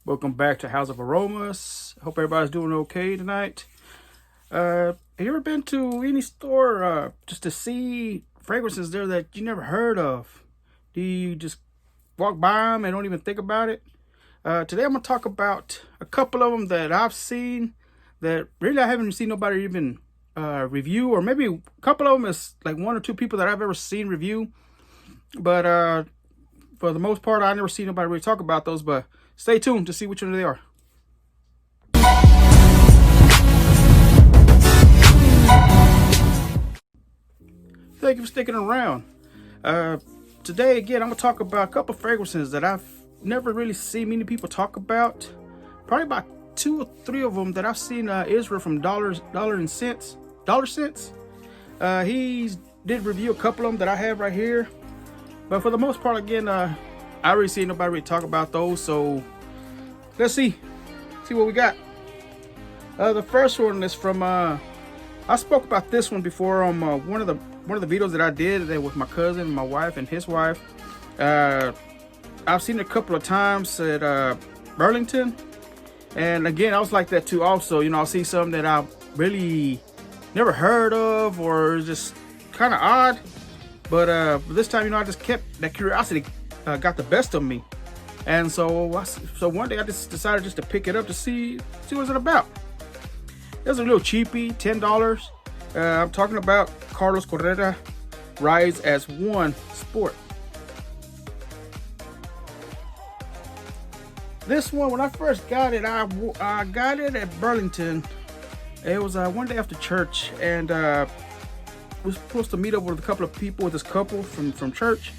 Welcome back to House of Aromas. Hope everybody's doing okay tonight. Have you ever been to any store just to see fragrances there that you never heard of? Do you just walk by them and don't even think about it? Today I'm going to talk about a couple of them that I've seen that really I haven't seen nobody even review, or maybe a couple of them is like one or two people that I've ever seen review. But for the most part, I never seen nobody really talk about those, but stay tuned to see which one they are. Thank you for sticking around. Today, again, I'm going to talk about a couple fragrances that I've never really seen many people talk about. Probably about two or three of them that I've seen Israel from Dollar Cents. He did review a couple of them that I have right here. But for the most part, again, I already seen nobody really talk about those. So let's see what we got. The first one is from I spoke about this one before on one of the videos that I did with my cousin, my wife, and his wife. I've seen it a couple of times at Burlington, and again, I was like that too. Also, I'll see something that I really never heard of or just kind of odd. But this time, I just kept that curiosity got the best of me, and so one day I just decided just to pick it up to see what's it about. It was a little cheapy, $10. I'm talking about Carlos Loretto Rise as One Sport. This one, when I first got it, I got it at Burlington. It was one day after church, and was supposed to meet up with a couple of people, with this couple from church,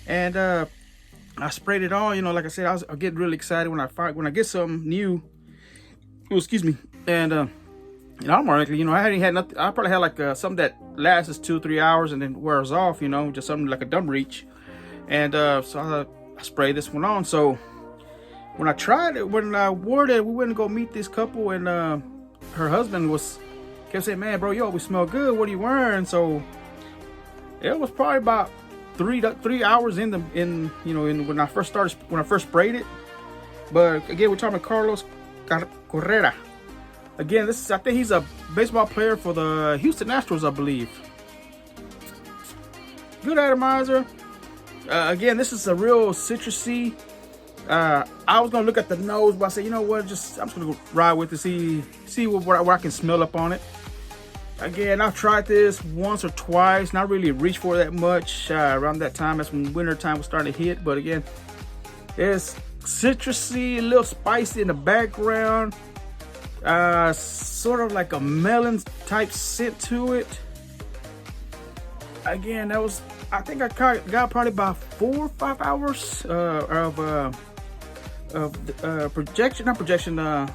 and I sprayed it on. Like I said, I get really excited when I get something new. Oh, excuse me. And I'm already, I hadn't had nothing. I probably had like something that lasts 2-3 hours and then wears off. Just something like a dumb reach. And so I sprayed this one on. So when I tried it, when I wore it, we went to go meet this couple, and her husband kept saying, "Man, bro, you always smell good. What are you wearing?" So it was probably about 3 hours in when I first sprayed it. But again, we're talking about Carlos Correa. Again, I think he's a baseball player for the Houston Astros, I believe. Good atomizer. Again, this is a real citrusy. I was gonna look at the nose, but I said, you know what? I'm just gonna go ride with it, see what I can smell up on it. Again, I've tried this once or twice, not really reached for that much. Around that time, that's when winter time was starting to hit. But again, it's citrusy, a little spicy in the background. Sort of like a melon type scent to it. Again, I think I got probably about 4 or 5 hours of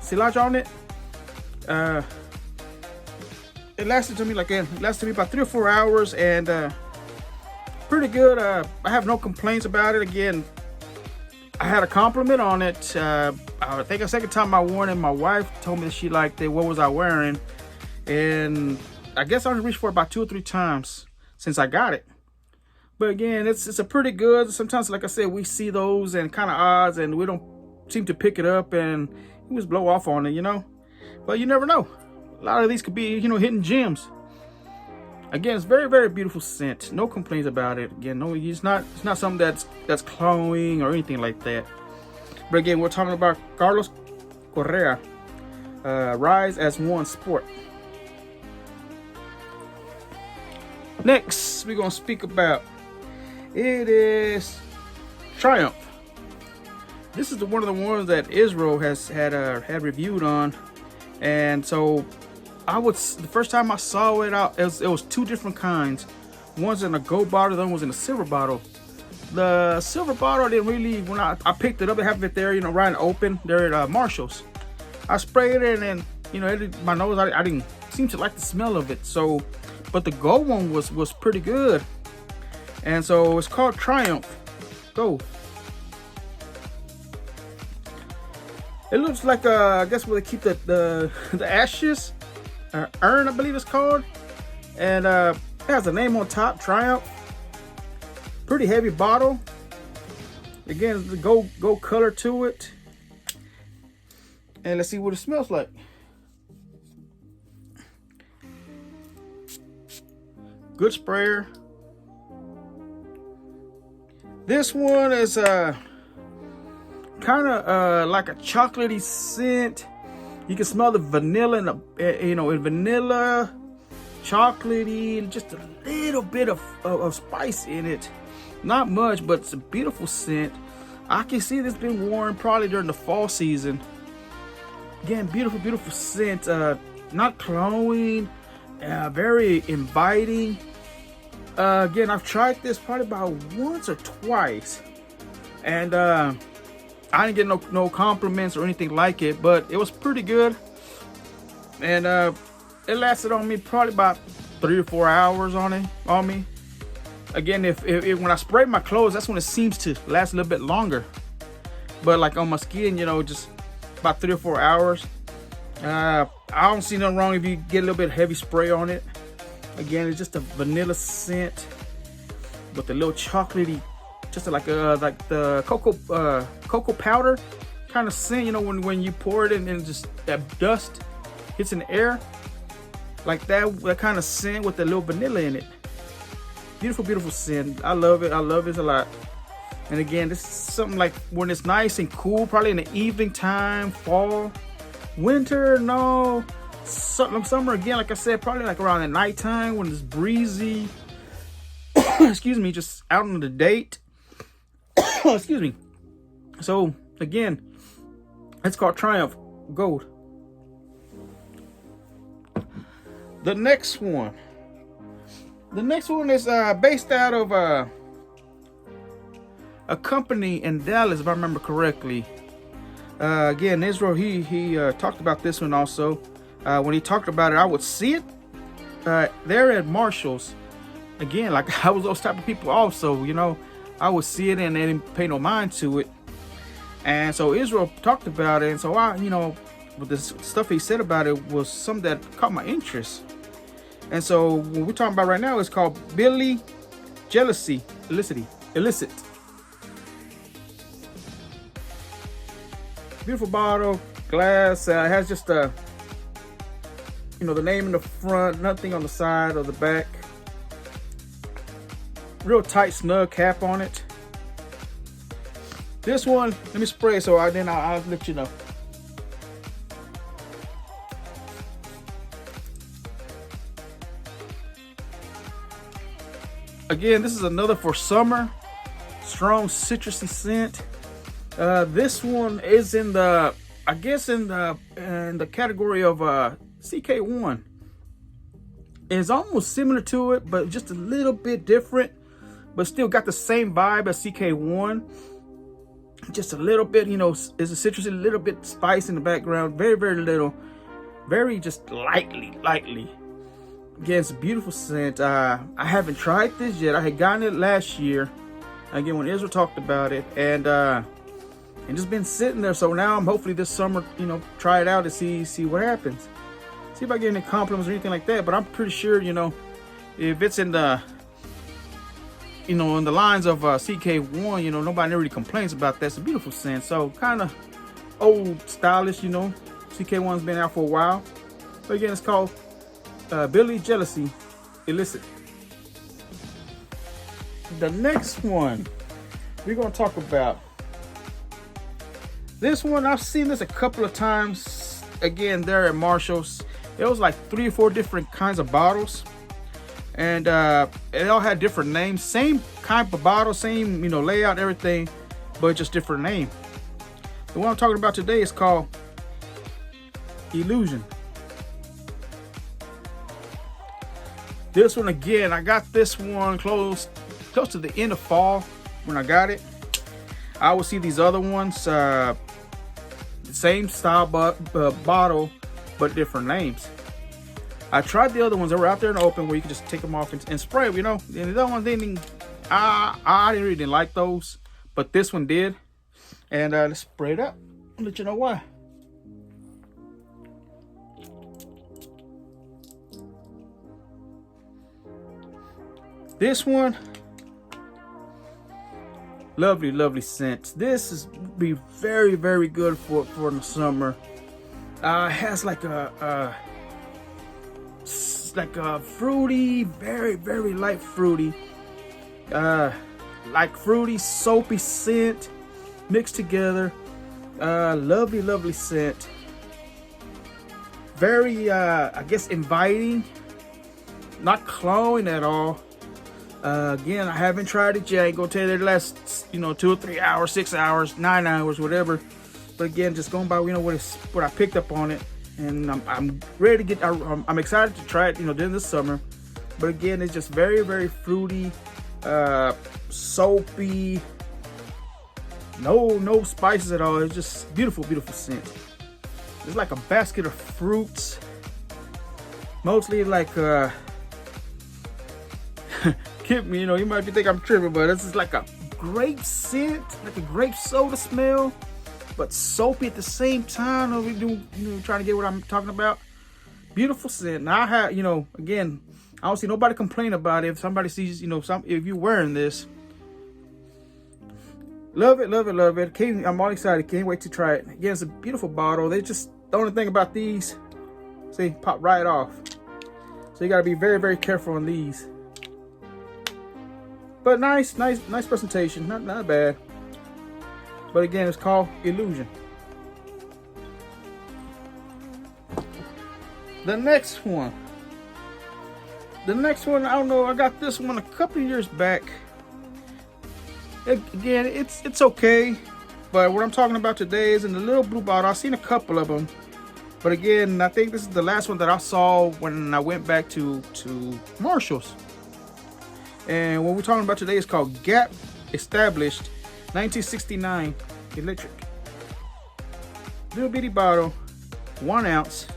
silage on it. It lasted to me about 3 or 4 hours, and pretty good. I have no complaints about it. Again, I had a compliment on it. I think a second time I wore it, my wife told me that she liked it. What was I wearing? And I guess I only reached for it about 2 or 3 times since I got it. But again, it's a pretty good. Sometimes, like I said, we see those and kind of odds, and we don't seem to pick it up and we just blow off on it, But you never know. A lot of these could be, hidden gems. Again, it's very, very beautiful scent. No complaints about it. Again, no, it's not something that's cloying or anything like that. But again, we're talking about Carlos Correa, Rise as One Sport. Next, we're gonna speak about it is Triumph. This is one of the ones that Israel had reviewed on, and so the first time I saw it out, it was 2 different kinds. One's in a gold bottle, the other one's in a silver bottle. The silver bottle didn't really, when I picked it up, I have it there, right and open there at Marshall's. I sprayed it, and my nose, I didn't seem to like the smell of it. So, but the gold one was pretty good, and so it's called Triumph Gold. It looks like I guess where they keep the ashes. Urn, I believe it's called, and it has a name on top, Triumph. Pretty heavy bottle. Again, the gold color to it. And let's see what it smells like. Good sprayer. This one is kind of like a chocolatey scent. You can smell the vanilla and in vanilla, chocolatey, just a little bit of spice in it. Not much, but it's a beautiful scent. I can see this been worn probably during the fall season. Again, beautiful, beautiful scent. Not cloying, very inviting. Again, I've tried this probably about once or twice, and I didn't get no compliments or anything like it, but it was pretty good. And it lasted on me probably about 3 or 4 hours on me. Again, if when I spray my clothes, that's when it seems to last a little bit longer. But like on my skin, just about 3 or 4 hours. I don't see nothing wrong if you get a little bit heavy spray on it. Again, it's just a vanilla scent with a little chocolatey, just like the cocoa powder kind of scent. When you pour it in and just that dust hits in the air, like that kind of scent with a little vanilla in it. Beautiful, beautiful scent. I love it. I love it a lot. And again, this is something like when it's nice and cool, probably in the evening time, fall, winter, no. Summer, again, like I said, probably like around the nighttime when it's breezy. Excuse me, just out on the date. Excuse me. So again, it's called Triumph Gold. The next one is based out of a company in Dallas, if I remember correctly. Again, Israel, he talked about this one also. When he talked about it, I would see it there at Marshall's. Again, like I was those type of people also, I would see it and they didn't pay no mind to it. And so Israel talked about it, and so I, with the stuff he said about it was something that caught my interest. And so what we're talking about right now is called Billy Jealousy Illicit. Beautiful bottle, glass. It has just the name in the front, nothing on the side or the back. Real tight, snug cap on it. This one, let me spray it so I'll let you know. Again, this is another for summer. Strong citrusy scent. This one is in the category of CK1. It's almost similar to it, but just a little bit different, but still got the same vibe as CK1. Just a little bit, is a citrusy, a little bit spice in the background. Very, very little. Very just lightly. Again, it's a beautiful scent. I haven't tried this yet. I had gotten it last year. Again, when Israel talked about it, and just been sitting there. So now I'm hopefully this summer, try it out and see what happens. See if I get any compliments or anything like that. But I'm pretty sure, if it's in the, in the lines of CK1, nobody really complains about that. It's a beautiful scent. So kind of old, stylish, CK1's been out for a while. But again, it's called Billy Jealousy Illicit. The next one we're going to talk about. This one, I've seen this a couple of times. Again, there at Marshall's. It was like 3 or 4 different kinds of bottles. And it all had different names. Same type of bottle, same, layout, everything, but just different name. The one I'm talking about today is called Illusion. This one, again, I got this one close to the end of fall when I got it. I would see these other ones, the same style bottle, but different names. I tried the other ones that were out there in the open where you could just take them off and spray, And the other ones, I really didn't like those, but this one did. And let's spray it up. I'll let you know why. This one, lovely, lovely scent. This is be very, very good for the summer. Has like a fruity, very, very light fruity, like fruity, soapy scent mixed together. Lovely, lovely scent. Very, I guess, inviting. Not cloying at all. Again, I haven't tried it yet. I ain't gonna tell you the last, 2 or 3 hours, 6 hours, 9 hours, whatever. But again, just going by, what I picked up on it, and I'm ready to get. I'm excited to try it, during this summer. But again, it's just very, very fruity, soapy. No spices at all. It's just beautiful, beautiful scent. It's like a basket of fruits, mostly like Kid me, you might be thinking I'm tripping, but this is like a grape scent, like a grape soda smell, but soapy at the same time. We do, trying to get what I'm talking about. Beautiful scent. Now I have, again, I don't see nobody complain about it. If somebody sees, if you're wearing this, love it, love it, love it. I'm all excited. Can't wait to try it. Again, it's a beautiful bottle. They just, the only thing about these, see, pop right off. So you got to be very, very careful on these. But nice presentation. Not bad. But again, it's called Illusion. The next one, I don't know. I got this one a couple of years back. Again, it's okay. But what I'm talking about today is in the little blue bottle. I've seen a couple of them. But again, I think this is the last one that I saw when I went back to Marshall's. And what we're talking about today is called Gap Established 1969 Electric. Little bitty bottle, 1 ounce.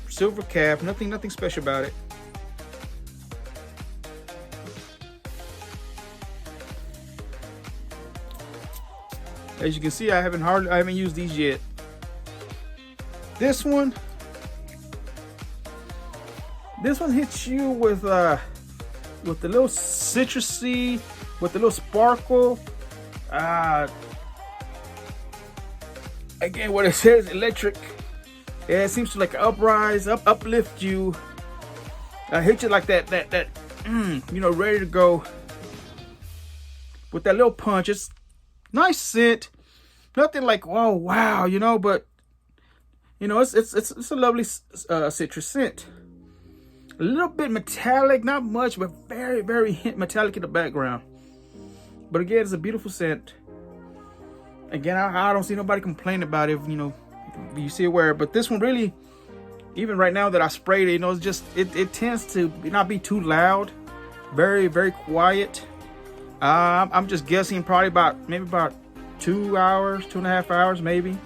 Silver cap, nothing special about it. As you can see, I haven't used these yet. This one hits you with the little citrusy, with the little sparkle. Again, what it says, electric. Yeah, it seems to like uplift you, hit you like that, ready to go. With that little punch, it's nice scent. Nothing like, oh wow, but it's a lovely citrus scent. A little bit metallic, not much, but very, very metallic in the background. But again, it's a beautiful scent. Again, I don't see nobody complain about it, you see it wear. But this one really, even right now that I sprayed it, it's just, it tends to not be too loud. Very, very quiet. I'm just guessing probably maybe about 2 hours, 2.5 hours maybe,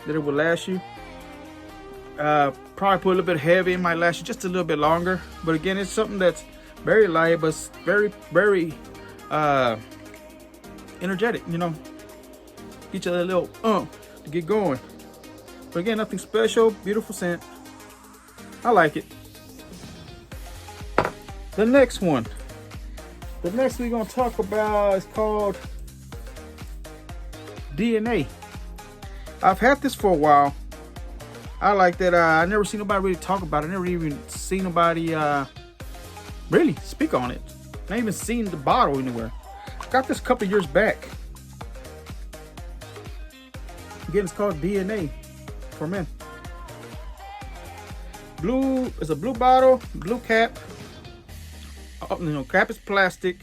that it will last you. Probably put a little bit heavy, it might last you just a little bit longer. But again, it's something that's very light, but very, very energetic, get you a little to get going. But again, nothing special, beautiful scent. I like it. The next one. The next we're gonna talk about is called DNA. I've had this for a while. I like that. I never seen nobody really talk about it. I never even seen nobody really speak on it. Not even seen the bottle anywhere. I got this a couple years back. Again, it's called DNA for men. Blue is a blue bottle, blue cap. Cap is plastic.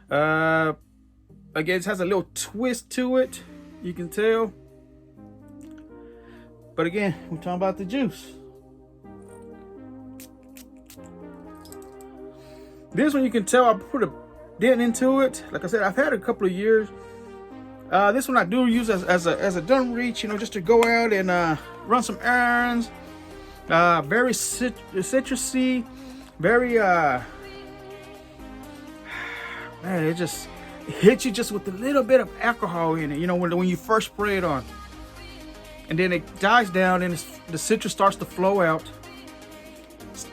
Again, it has a little twist to it. You can tell. But again, we're talking about the juice. This one you can tell I put a dent into it. Like I said, I've had it a couple of years. This one I do use as a done reach, just to go out and run some errands. Very citrusy, very man, it hits you just with a little bit of alcohol in it. When you first spray it on. And then it dies down and the citrus starts to flow out.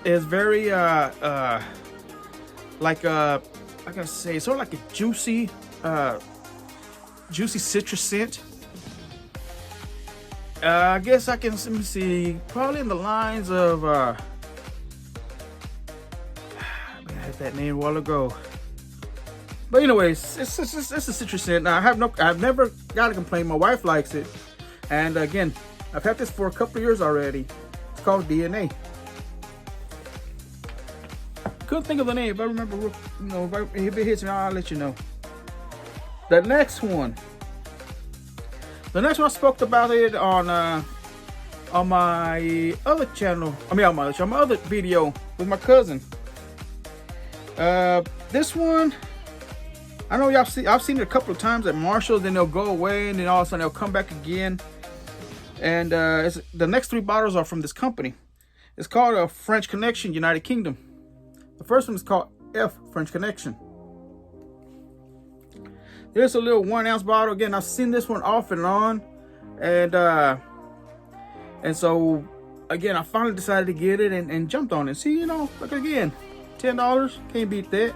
It's very like I gotta say, sort of like a juicy juicy citrus scent. I guess I can, let me see, probably in the lines of, I had that name a while ago. But anyways, it's a citrus scent. Now, I've never got a complaint. My wife likes it. And again, I've had this for a couple of years already. It's called DNA. Couldn't think of the name. If I remember, if it hits me, I'll let you know. The next one I spoke about it on my other channel. On my other video with my cousin. This one, I know I've seen it a couple of times at Marshall's, then they'll go away, and then all of a sudden they'll come back again. And the next 3 bottles are from this company. It's called a French Connection, United Kingdom. The first one is called F French Connection. There's a little 1 ounce bottle. Again, I've seen this one off and on, and so again, I finally decided to get it and jumped on it. See, look again, $10, can't beat that.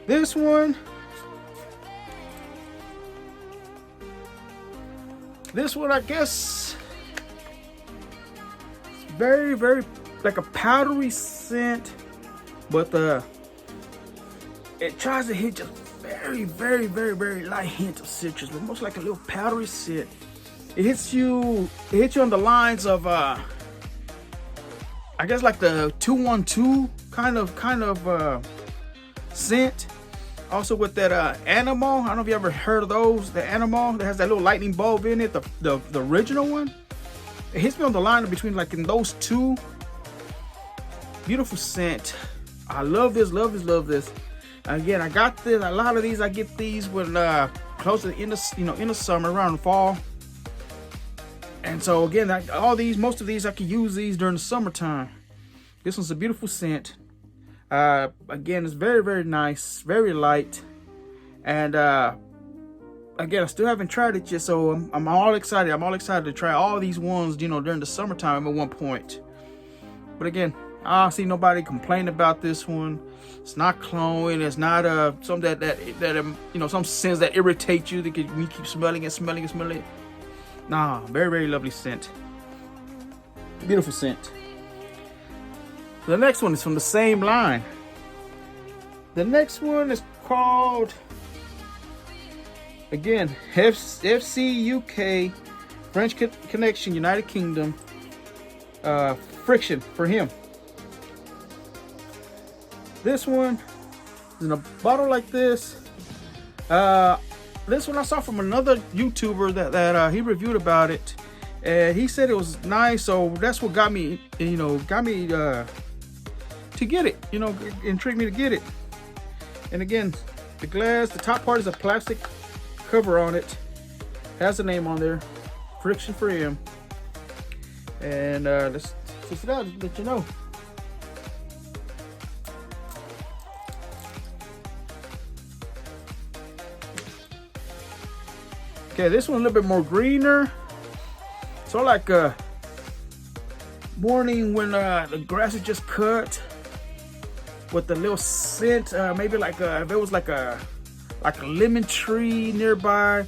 This one, I guess, it's very, very like a powdery scent, but it tries to hit just very, very, very, very light hint of citrus, but most like a little powdery scent. It hits you on the lines of I guess like the 212 kind of scent. Also with that animal, I don't know if you ever heard of those. The animal that has that little lightning bulb in it, the original one. It hits me on the line between like in those two. Beautiful scent. I love this, love this, love this. Again, I got this. A lot of these, I get these when close to the end of in the summer, around the fall. And so again, most of these I can use these during the summertime. This one's a beautiful scent. Again, it's very, very nice, very light, and again, I still haven't tried it yet, so I'm all excited. I'm all excited to try all these ones, during the summertime at one point. But again, I see nobody complain about this one. It's not cloying. It's not something that some scents that irritate you. That you keep smelling it. Nah, very, very lovely scent. Beautiful scent. The next one is from the same line. The next one is called, again, FCUK, French Connection, United Kingdom, Friction for him. This one is in a bottle like this. This one I saw from another YouTuber that he reviewed about it, and he said it was nice. So that's what got me to get it, intrigued me to get it. And again, the glass, the top part is a plastic cover on it, has the name on there, Friction for him. And let's test it out, let you know. Okay, this one a little bit more greener, so like a morning when the grass is just cut, with the little scent, maybe like if it was like a lemon tree nearby.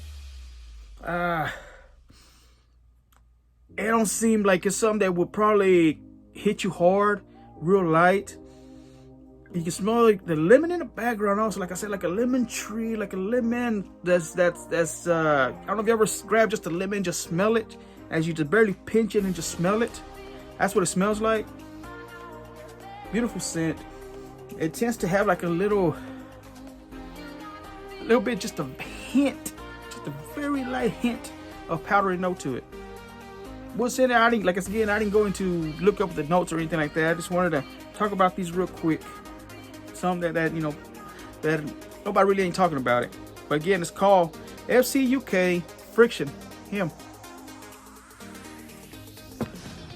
It don't seem like it's something that would probably hit you hard, real light. You can smell like the lemon in the background also, like I said, like a lemon tree, like a lemon that's I don't know if you ever grab just a lemon, just smell it, as you just barely pinch it and just smell it. That's what it smells like. Beautiful scent. It tends to have like a little bit, just a hint, just a very light hint of powdery note to it. What's in there? I didn't go into look up the notes or anything like that. I just wanted to talk about these real quick. Something that nobody really ain't talking about it. But again, it's called FCUK Friction him.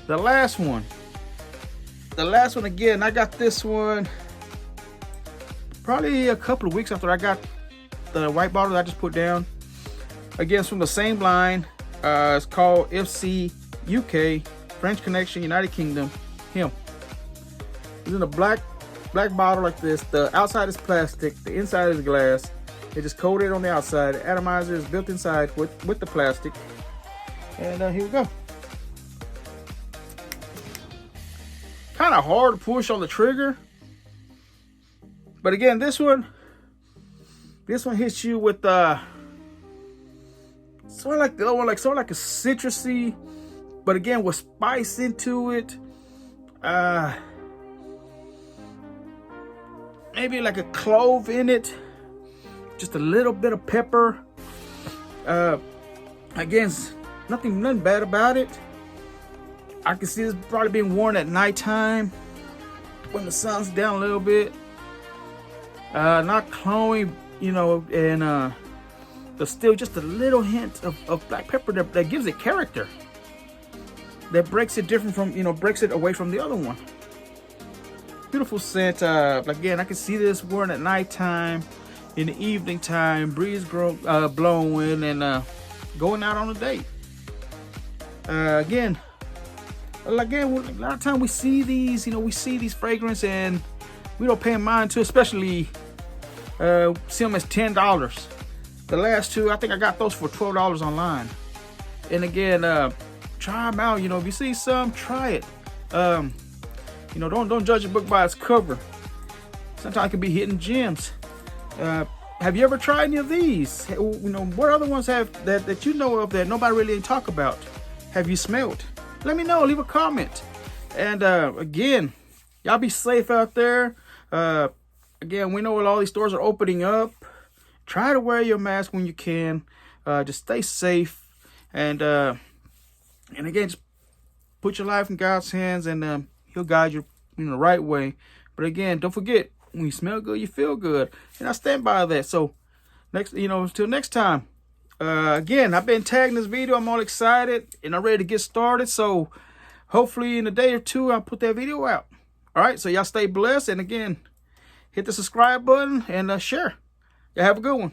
The last one again, I got this one probably a couple of weeks after I got the white bottle that I just put down. Again, it's from the same line. It's called FCUK French Connection, United Kingdom him. It's in a black black bottle like this. The outside is plastic, the inside is glass. They just coated it on the outside. The atomizer is built inside with the plastic. And here we go. Kind of hard to push on the trigger. But again, this one hits you with sort of like the other one, like sort of like a citrusy, but again with spice into it. Maybe like a clove in it, just a little bit of pepper. Again, nothing bad about it. I can see this probably being worn at nighttime when the sun's down a little bit. Not cloying, you know, and there's still just a little hint of black pepper that gives it character. That breaks it different from, you know, breaks it away from the other one. Beautiful scent. Again, I can see this worn at nighttime, in the evening time, breeze blowing, and going out on a date. Again, a lot of time we see these, you know, we see these fragrances and we don't pay mind to, especially see them as $10. The last two, I think I got those for $12 online. And again, try them out. You know, if you see some, try it. You know, don't judge a book by its cover. Sometimes it can be hidden gems. Have you ever tried any of these? You know, what other ones have that you know of that nobody really talk about? Have you smelled? Let me know. Leave a comment. And again, y'all be safe out there. Again, we know all these stores are opening up. Try to wear your mask when you can. Just stay safe. And again, just put your life in God's hands, and He'll guide you in the right way. But again, don't forget, when you smell good, you feel good. And I stand by that. So until next time. Again, I've been tagging this video. I'm all excited and I'm ready to get started. So hopefully in a day or two, I'll put that video out. All right. So y'all stay blessed. And again, hit the subscribe button and share. Y'all have a good one.